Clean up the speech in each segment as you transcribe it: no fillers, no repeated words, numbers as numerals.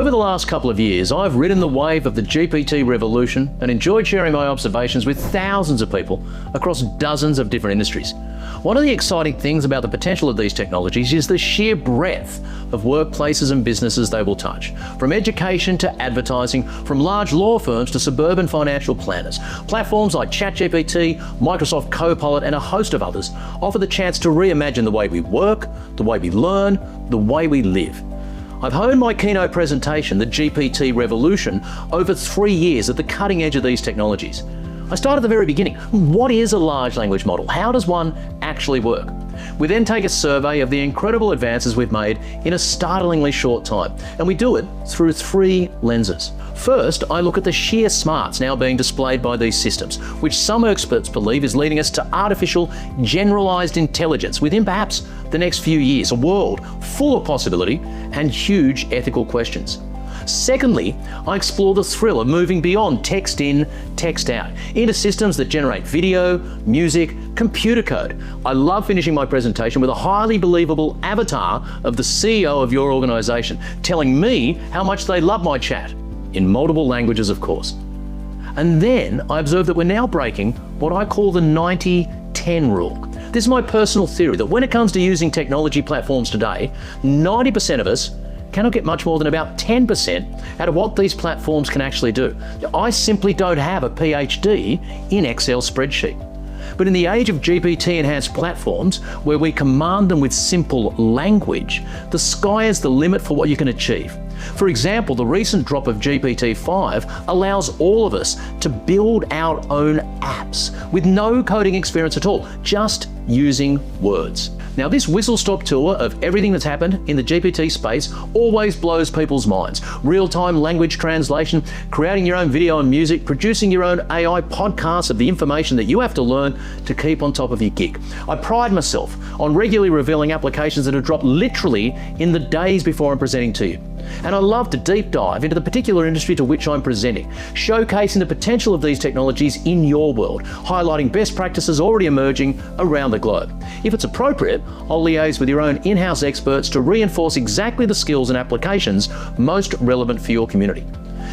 Over the last couple of years, I've ridden the wave of the GPT revolution and enjoyed sharing my observations with thousands of people across dozens of different industries. One of the exciting things about the potential of these technologies is the sheer breadth of workplaces and businesses they will touch. From education to advertising, from large law firms to suburban financial planners. Platforms like ChatGPT, Microsoft Copilot, and a host of others offer the chance to reimagine the way we work, the way we learn, the way we live. I've honed my keynote presentation, the GPT revolution, over 3 years at the cutting edge of these technologies. I start at the very beginning. What is a large language model? How does one actually work? We then take a survey of the incredible advances we've made in a startlingly short time, and we do it through 3 lenses. First, I look at the sheer smarts now being displayed by these systems, which some experts believe is leading us to artificial generalized intelligence within perhaps the next few years, a world full of possibility and huge ethical questions. Secondly, I explore the thrill of moving beyond text in, text out, into systems that generate video, music, computer code. I love finishing my presentation with a highly believable avatar of the CEO of your organization, telling me how much they love my chat, in multiple languages, of course. And then I observe that we're now breaking what I call the 90-10 rule. This is my personal theory that when it comes to using technology platforms today, 90% of us cannot get much more than about 10% out of what these platforms can actually do. I simply don't have a PhD in Excel spreadsheet. But in the age of GPT-enhanced platforms, where we command them with simple language, the sky is the limit for what you can achieve. For example, the recent drop of GPT-5 allows all of us to build our own apps with no coding experience at all, just using words. Now, this whistle-stop tour of everything that's happened in the GPT space always blows people's minds. Real-time language translation, creating your own video and music, producing your own AI podcasts of the information that you have to learn to keep on top of your gig. I pride myself on regularly revealing applications that are dropped literally in the days before I'm presenting to you. And I love to deep dive into the particular industry to which I'm presenting, showcasing the potential of these technologies in your world, highlighting best practices already emerging around the globe. If it's appropriate, I'll liaise with your own in-house experts to reinforce exactly the skills and applications most relevant for your community.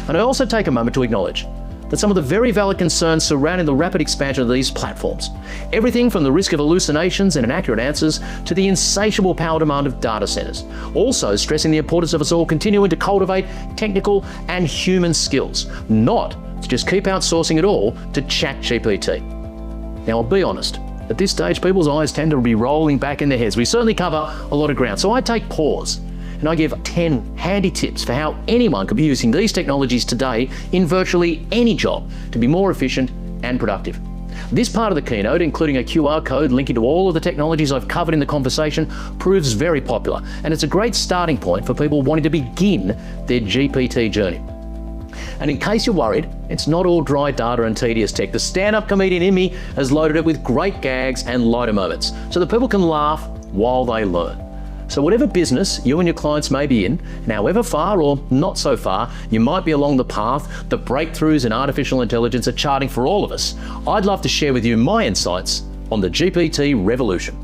And I also take a moment to acknowledge that some of the very valid concerns surrounding the rapid expansion of these platforms. Everything from the risk of hallucinations and inaccurate answers to the insatiable power demand of data centers. Also stressing the importance of us all continuing to cultivate technical and human skills, not to just keep outsourcing it all to ChatGPT. Now, I'll be honest, at this stage, people's eyes tend to be rolling back in their heads. We certainly cover a lot of ground, so I take pause and I give 10 handy tips for how anyone could be using these technologies today in virtually any job to be more efficient and productive. This part of the keynote, including a QR code linking to all of the technologies I've covered in the conversation, proves very popular, and it's a great starting point for people wanting to begin their GPT journey. And in case you're worried, it's not all dry data and tedious tech. The stand-up comedian in me has loaded it with great gags and lighter moments so that people can laugh while they learn. So whatever business you and your clients may be in, and however far or not so far you might be along the path that breakthroughs in artificial intelligence are charting for all of us, I'd love to share with you my insights on the GPT revolution.